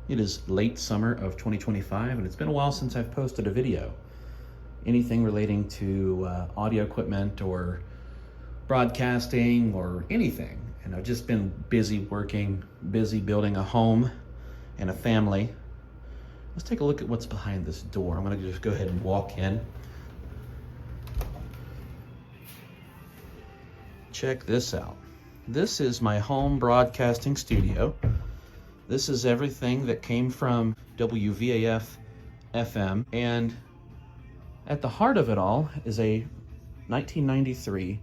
It is late summer of 2025, and it's been a while since I've posted a video. Anything relating to audio equipment or broadcasting or anything. And I've just been busy working, busy building a home and a family. Let's take a look at what's behind this door. I'm gonna just go ahead and walk in. Check this out. This is my home broadcasting studio. This is everything that came from WVAF FM, and at the heart of it all is a 1993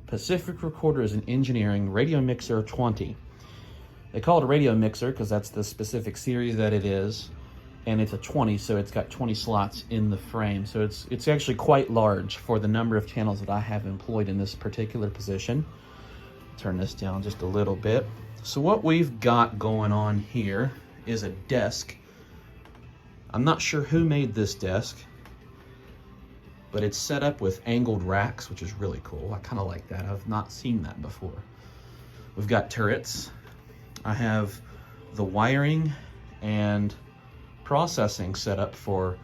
Pacific Recorders and Engineering Radio Mixer 20. They call it a radio mixer because that's the specific series that it is, and it's a 20, so it's got 20 slots in the frame. So it's actually quite large for the number of channels that I have employed in this particular position. Turn this down just a little bit. So what we've got going on here is a desk. I'm not sure who made this desk, but it's set up with angled racks, which is really cool. I kind of like that. I've not seen that before. We've got turrets. I have the wiring and processing set up for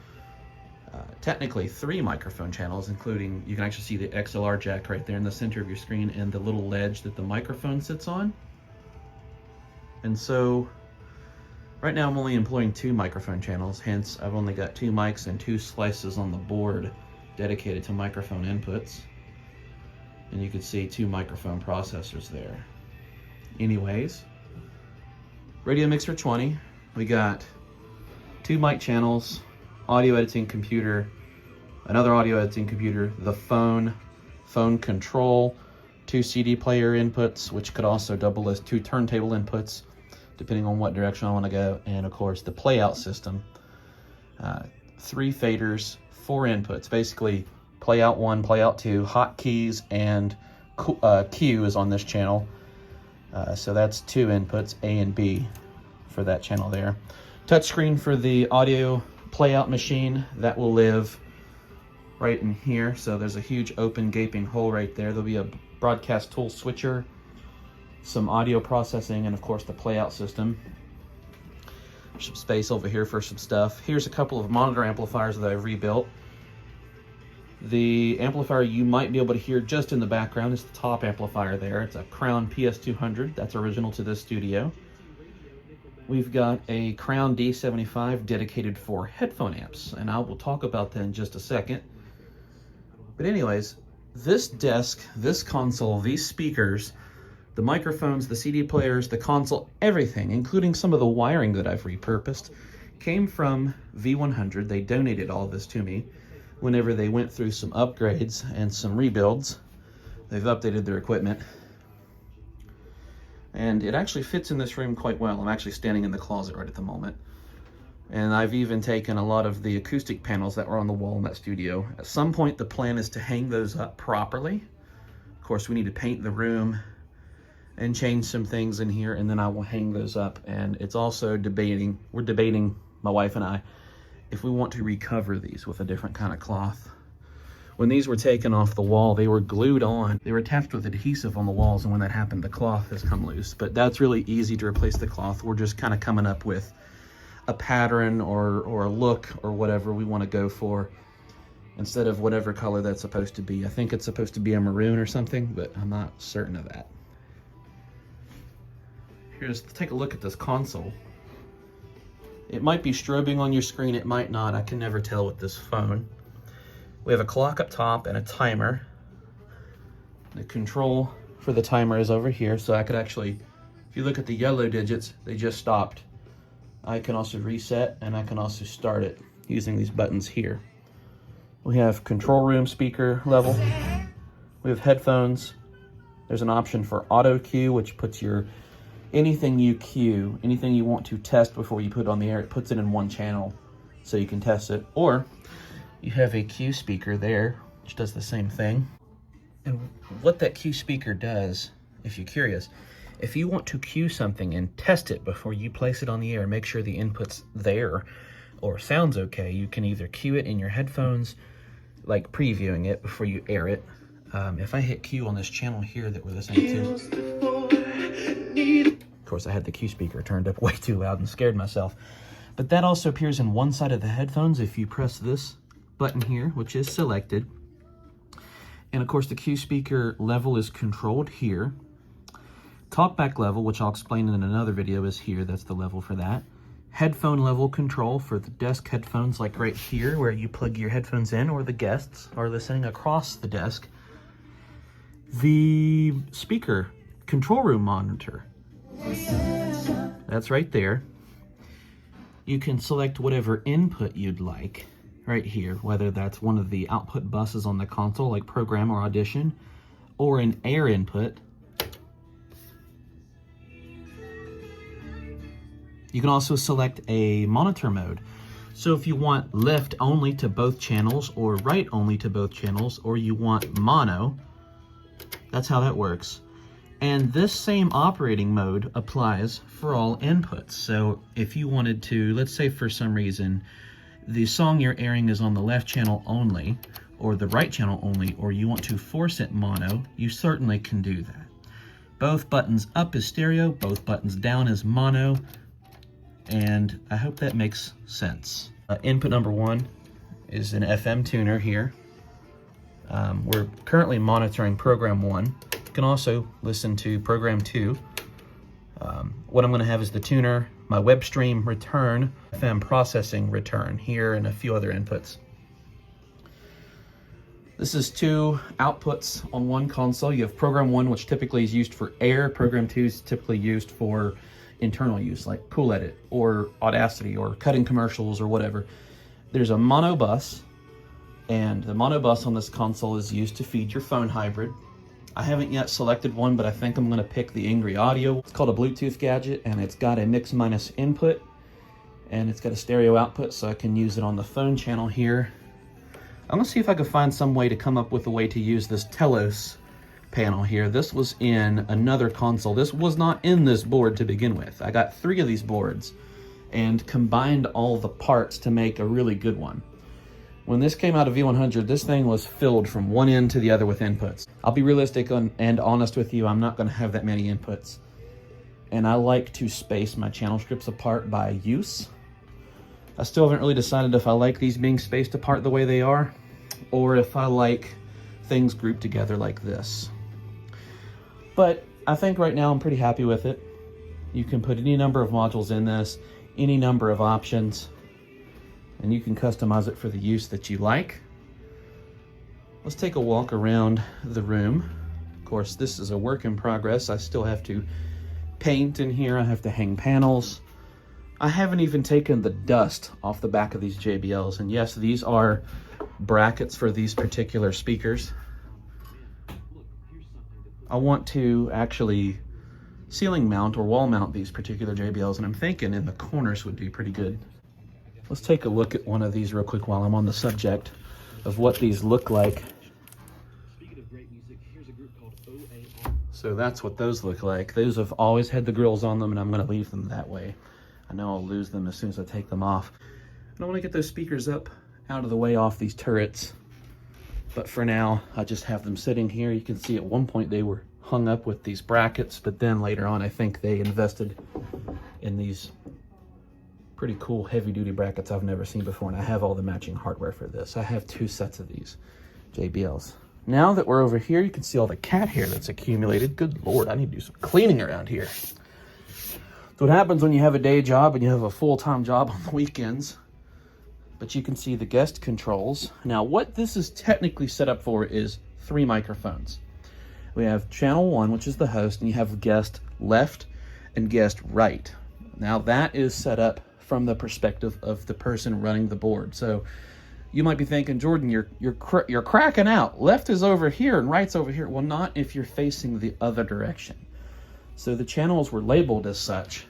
technically 3 microphone channels, including, you can actually see the XLR jack right there in the center of your screen and the little ledge that the microphone sits on. And so right now I'm only employing 2 microphone channels, hence I've only got 2 mics and 2 slices on the board dedicated to microphone inputs. And you can see 2 microphone processors there. Anyways, Radio Mixer 20, we got 2 mic channels, audio editing computer, another audio editing computer, the phone control, 2 CD player inputs, which could also double as 2 turntable inputs, depending on what direction I want to go, and of course the playout system. 3 faders, 4 inputs, basically playout 1, playout 2, hotkeys, and Q is on this channel. So that's 2 inputs, A and B, for that channel there. Touchscreen for the audio playout machine, that will live right in here. So there's a huge open gaping hole right there. There'll be a broadcast tool switcher, some audio processing, and of course the playout system. Some space over here for some stuff. Here's a couple of monitor amplifiers that I've rebuilt. The amplifier you might be able to hear just in the background is the top amplifier there. It's a Crown PS200, that's original to this studio. We've got a Crown D75 dedicated for headphone amps, and I will talk about that in just a second. But anyways, this desk, this console, these speakers, the microphones, the CD players, the console, everything, including some of the wiring that I've repurposed, came from V100. They donated all of this to me whenever they went through some upgrades and some rebuilds. They've updated their equipment. And it actually fits in this room quite well. I'm actually standing in the closet right at the moment. And I've even taken a lot of the acoustic panels that were on the wall in that studio. At some point, the plan is to hang those up properly. Of course, we need to paint the room and change some things in here, and then I will hang those up. And it's also we're debating, my wife and I, if we want to recover these with a different kind of cloth. When these were taken off the wall, they were glued on. They were attached with adhesive on the walls, and when that happened, the cloth has come loose. But that's really easy to replace the cloth. We're just kind of coming up with a pattern or a look or whatever we want to go for, instead of whatever color that's supposed to be. I think it's supposed to be a maroon or something, but I'm not certain of that. Let's take a look at this console. It might be strobing on your screen, it might not. I can never tell with this phone. We have a clock up top and a timer. The control for the timer is over here, so I could actually, if you look at the yellow digits, they just stopped. I can also reset, and I can also start it using these buttons here. We have control room speaker level. We have headphones. There's an option for auto cue, which puts your anything you cue, anything you want to test before you put it on the air, it puts it in one channel so you can test it. Or you have a cue speaker there, which does the same thing. And what that cue speaker does, if you're curious, if you want to cue something and test it before you place it on the air, make sure the input's there or sounds okay, you can either cue it in your headphones, like previewing it before you air it. If I hit cue on this channel here that we're listening to, of course, I had the Q speaker turned up way too loud and scared myself. But that also appears in one side of the headphones if you press this button here, which is selected. And of course, the Q speaker level is controlled here. Talkback level, which I'll explain in another video, is here. That's the level for that. Headphone level control for the desk headphones, like right here, where you plug your headphones in, or the guests are listening across the desk. The speaker control room monitor, that's right there. You can select whatever input you'd like right here, whether that's one of the output buses on the console, like program or audition, or an air input. You can also select a monitor mode. So if you want left only to both channels or right only to both channels, or you want mono, that's how that works. And this same operating mode applies for all inputs. So if you wanted to, let's say for some reason, the song you're airing is on the left channel only, or the right channel only, or you want to force it mono, you certainly can do that. Both buttons up is stereo, both buttons down is mono, and I hope that makes sense. Input number 1 is an FM tuner here. We're currently monitoring program 1. You can also listen to program 2. What I'm going to have is the tuner, my web stream return, FM processing return here, and a few other inputs. This is 2 outputs on one console. You have program 1, which typically is used for air. Program 2 is typically used for internal use, like Cool Edit or Audacity or cutting commercials or whatever. There's a mono bus, and the mono bus on this console is used to feed your phone hybrid. I haven't yet selected one, but I think I'm going to pick the Angry Audio. It's called a Bluetooth gadget, and it's got a mix minus input, and it's got a stereo output, so I can use it on the phone channel here. I'm going to see if I can find some way to come up with a way to use this Telos panel here. This was in another console. This was not in this board to begin with. I got 3 of these boards and combined all the parts to make a really good one. When this came out of V100, this thing was filled from one end to the other with inputs. I'll be realistic and honest with you, I'm not going to have that many inputs. And I like to space my channel scripts apart by use. I still haven't really decided if I like these being spaced apart the way they are, or if I like things grouped together like this. But I think right now I'm pretty happy with it. You can put any number of modules in this, any number of options, and you can customize it for the use that you like. Let's take a walk around the room. Of course, this is a work in progress. I still have to paint in here. I have to hang panels. I haven't even taken the dust off the back of these JBLs. And yes, these are brackets for these particular speakers. I want to actually ceiling mount or wall mount these particular JBLs, and I'm thinking in the corners would be pretty good. Let's take a look at one of these real quick while I'm on the subject of what these look like. So that's what those look like. Those have always had the grills on them, and I'm going to leave them that way. I know I'll lose them as soon as I take them off. And I want to get those speakers up out of the way off these turrets. But for now, I just have them sitting here. You can see at one point they were hung up with these brackets, but then later on I think they invested in these pretty cool heavy-duty brackets I've never seen before, and I have all the matching hardware for this. I have 2 sets of these JBLs. Now that we're over here, you can see all the cat hair that's accumulated. Good Lord, I need to do some cleaning around here. So what happens when you have a day job and you have a full-time job on the weekends? But you can see the guest controls. Now, what this is technically set up for is 3 microphones. We have channel 1, which is the host, and you have guest left and guest right. Now, that is set up from the perspective of the person running the board. So you might be thinking, Jordan, you're cracking out. Left is over here and right's over here. Well, not if you're facing the other direction. So the channels were labeled as such.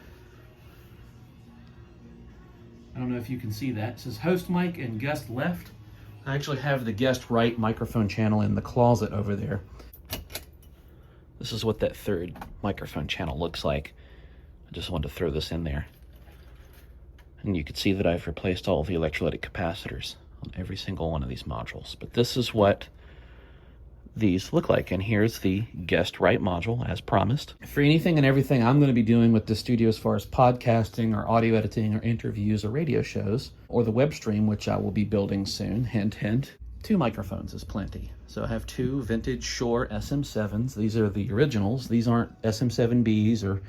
I don't know if you can see that. It says host mic and guest left. I actually have the guest right microphone channel in the closet over there. This is what that 3rd microphone channel looks like. I just wanted to throw this in there. And you can see that I've replaced all of the electrolytic capacitors on every single one of these modules. But this is what these look like. And here's the guest right module as promised. For anything and everything I'm going to be doing with the studio as far as podcasting or audio editing or interviews or radio shows or the web stream, which I will be building soon, hint, hint, 2 microphones is plenty. So I have 2 vintage Shure SM7s. These are the originals. These aren't SM7Bs or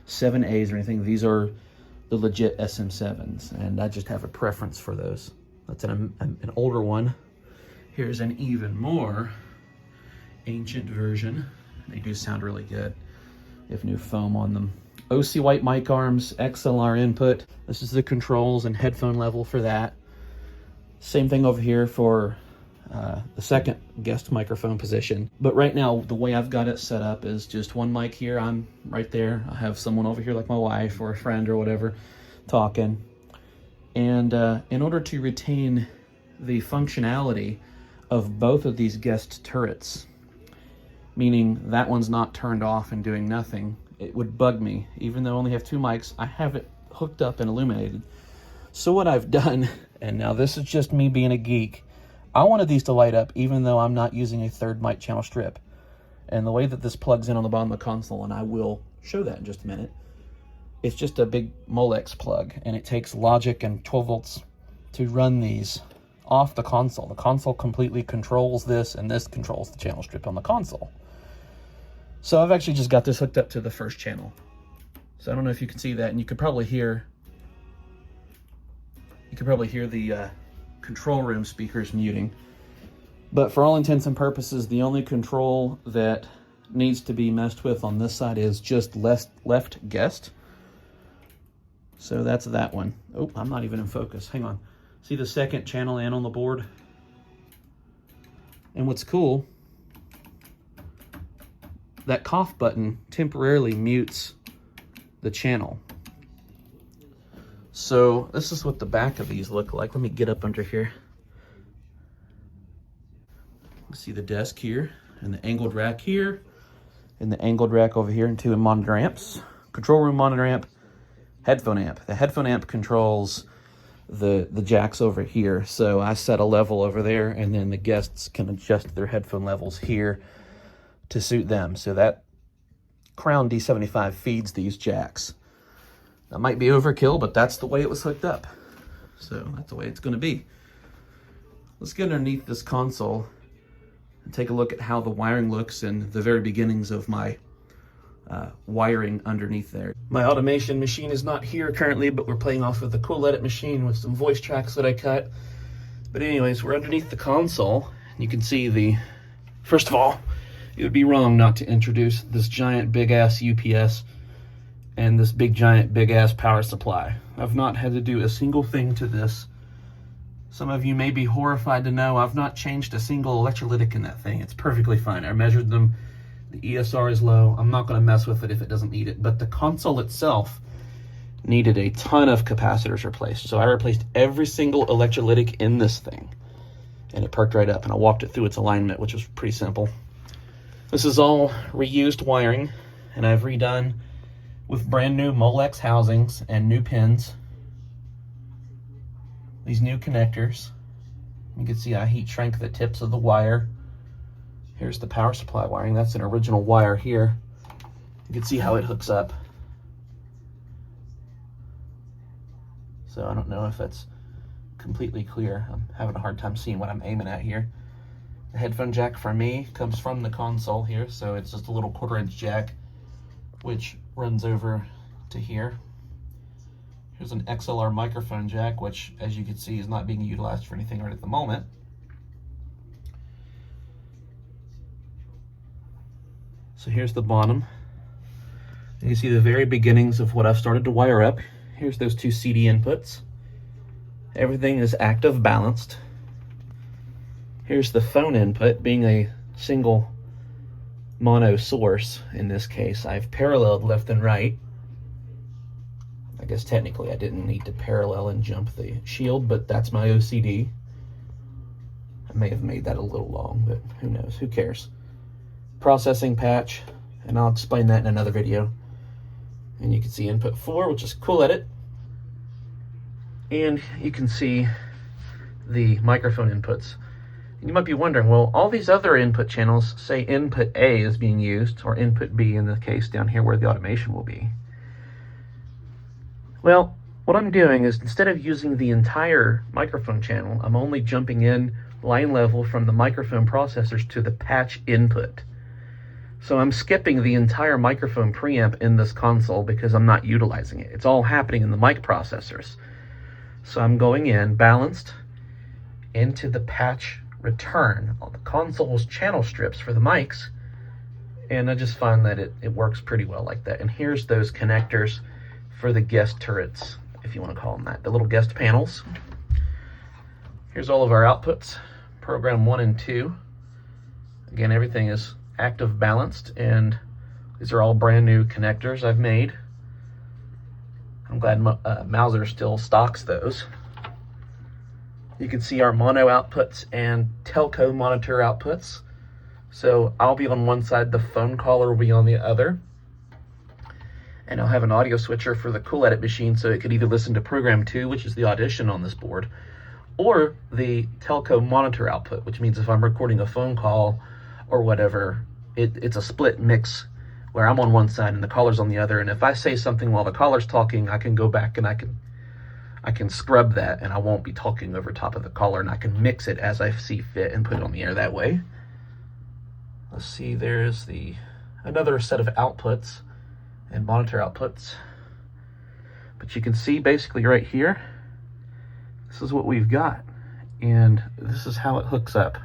7As or anything. These are the legit SM7s, and I just have a preference for those. That's an older one. Here's an even more ancient version. They do sound really good. They have new foam on them. OC White mic arms, XLR input. This is the controls and headphone level for that. Same thing over here for the second guest microphone position. But right now, the way I've got it set up is just one mic here. I'm right there. I have someone over here like my wife or a friend or whatever talking. And in order to retain the functionality of both of these guest turrets, meaning that one's not turned off and doing nothing, it would bug me. Even though I only have 2 mics, I have it hooked up and illuminated. So what I've done, and now this is just me being a geek, I wanted these to light up even though I'm not using a third mic channel strip. And the way that this plugs in on the bottom of the console, and I will show that in just a minute, it's just a big Molex plug, and it takes logic and 12 volts to run these off the console. The console completely controls this, and this controls the channel strip on the console. So I've actually just got this hooked up to the first channel. So I don't know if you can see that, and you could probably hear the control room speakers muting. But for all intents and purposes, the only control that needs to be messed with on this side is just left guest. So that's that one. Oh, I'm not even in focus. Hang on. See the second channel and on the board? And what's cool, that cough button temporarily mutes the channel. So this is what the back of these look like. Let me get up under here. See the desk here, and the angled rack here, and the angled rack over here, and 2 monitor amps. Control room monitor amp, headphone amp. The headphone amp controls the jacks over here. So I set a level over there, and then the guests can adjust their headphone levels here to suit them. So that Crown D75 feeds these jacks. That might be overkill, but that's the way it was hooked up. So that's the way it's going to be. Let's get underneath this console and take a look at how the wiring looks and the very beginnings of my wiring underneath there. My automation machine is not here currently, but we're playing off of the Cool Edit machine with some voice tracks that I cut. But anyways, we're underneath the console. You can see first of all, it would be wrong not to introduce this giant big ass UPS and this big giant big ass power supply. I've not had to do a single thing to this. Some of you may be horrified to know I've not changed a single electrolytic in that thing. It's perfectly fine. I measured them. The ESR is low. I'm not going to mess with it if it doesn't need it. But the console itself needed a ton of capacitors replaced. So I replaced every single electrolytic in this thing. And it perked right up. And I walked it through its alignment, which was pretty simple. This is all reused wiring. And I've redone with brand new Molex housings and new pins. These new connectors. You can see I heat shrink the tips of the wire. Here's the power supply wiring. That's an original wire here. You can see how it hooks up. So I don't know if that's completely clear. I'm having a hard time seeing what I'm aiming at here. The headphone jack for me comes from the console here, so it's just a little 1/4-inch jack which runs over to here. Here's an XLR microphone jack, which, as you can see, is not being utilized for anything right at the moment. So here's the bottom. You can see the very beginnings of what I've started to wire up. Here's those 2 CD inputs. Everything is active balanced. Here's the phone input, being a single mono source. In this case, I've paralleled left and right. I guess technically I didn't need to parallel and jump the shield, but that's my OCD. I may have made that a little long, but who knows, who cares. Processing patch, and I'll explain that in another video. And you can see input 4, which is Cool Edit. And you can see the microphone inputs. And you might be wondering, well, all these other input channels say input A is being used, or input B in the case down here where the automation will be. Well, what I'm doing is instead of using the entire microphone channel, I'm only jumping in line level from the microphone processors to the patch input. So I'm skipping the entire microphone preamp in this console because I'm not utilizing it. It's all happening in the mic processors. So I'm going in balanced into the patch return on the console's channel strips for the mics, and I just find that it works pretty well like that. And here's those connectors for the guest turrets, if you want to call them that, the little guest panels. Here's all of our outputs, program 1 and 2. Again, everything is active balanced, and these are all brand new connectors I've made. I'm glad Mauser still stocks those. You can see our mono outputs and telco monitor outputs. So I'll be on one side, the phone caller will be on the other. And I'll have an audio switcher for the Cool Edit machine, so it could either listen to program 2, which is the audition on this board, or the telco monitor output, which means if I'm recording a phone call or whatever, it's a split mix where I'm on one side and the caller's on the other. And if I say something while the caller's talking, I can go back and I can scrub that, and I won't be talking over top of the caller, and I can mix it as I see fit and put it on the air that way. Let's see, there's another set of outputs and monitor outputs. But you can see basically right here, this is what we've got. And this is how it hooks up.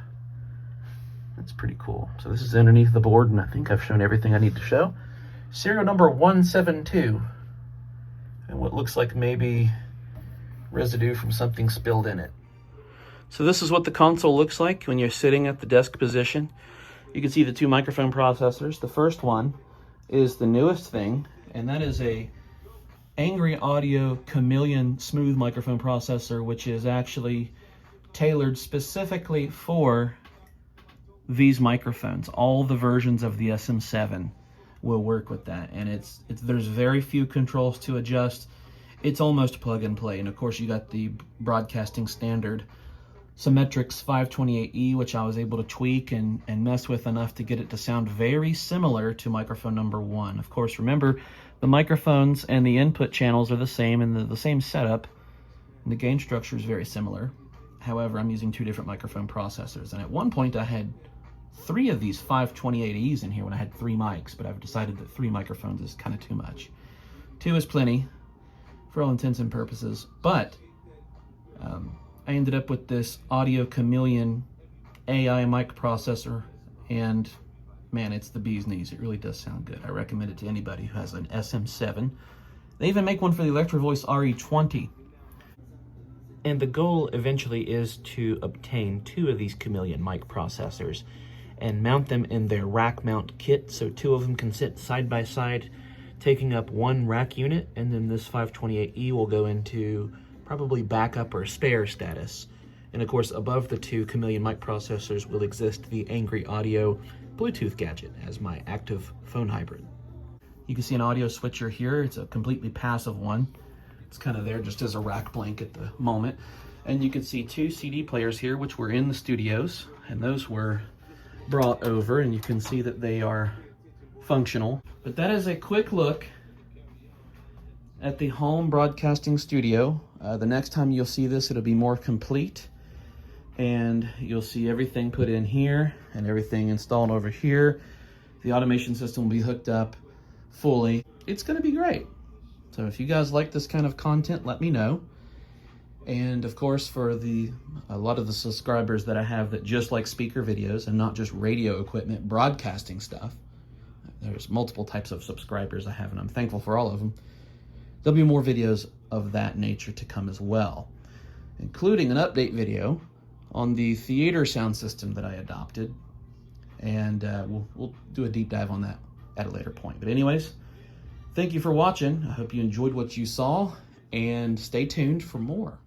That's pretty cool. So this is underneath the board, and I think I've shown everything I need to show. Serial number 172. And what looks like maybe residue from something spilled in it. So this is what the console looks like when you're sitting at the desk position. You can see the two microphone processors. The first one is the newest thing, and that is a Angry Audio Chameleon smooth microphone processor, which is actually tailored specifically for these microphones. All the versions of the SM7 will work with that, and there's very few controls to adjust. It's almost plug and play. And of course you got the broadcasting standard Symmetrix 528E, which I was able to tweak and mess with enough to get it to sound very similar to microphone number 1. Of course, remember, the microphones and the input channels are the same, and the same setup, and the gain structure is very similar. However, I'm using 2 different microphone processors, and at one point I had 3 of these 528Es in here when I had 3 mics, but I've decided that 3 microphones is kind of too much. 2 is plenty for all intents and purposes, but I ended up with this Audio Chameleon AI mic processor, and man, it's the bee's knees. It really does sound good. I recommend it to anybody who has an SM7. They even make one for the Electro Voice RE20. And the goal eventually is to obtain 2 of these Chameleon mic processors and mount them in their rack mount kit, so 2 of them can sit side by side, taking up 1 rack unit, and then this 528E will go into probably backup or spare status. And of course, above the 2 Chameleon mic processors will exist the Angry Audio Bluetooth gadget as my active phone hybrid. You can see an audio switcher here. It's a completely passive one. It's kind of there just as a rack blank at the moment. And you can see 2 CD players here, which were in the studios, and those were brought over, and you can see that they are functional. But that is a quick look at the home broadcasting studio. The next time you'll see this, it'll be more complete, and you'll see everything put in here and everything installed over here. The automation system will be hooked up fully. It's going to be great. So if you guys like this kind of content, let me know. And of course, for a lot of the subscribers that I have that just like speaker videos and not just radio equipment broadcasting stuff, there's multiple types of subscribers I have, and I'm thankful for all of them. There'll be more videos of that nature to come as well, including an update video on the theater sound system that I adopted, and we'll do a deep dive on that at a later point. But anyways, thank you for watching. I hope you enjoyed what you saw, and stay tuned for more.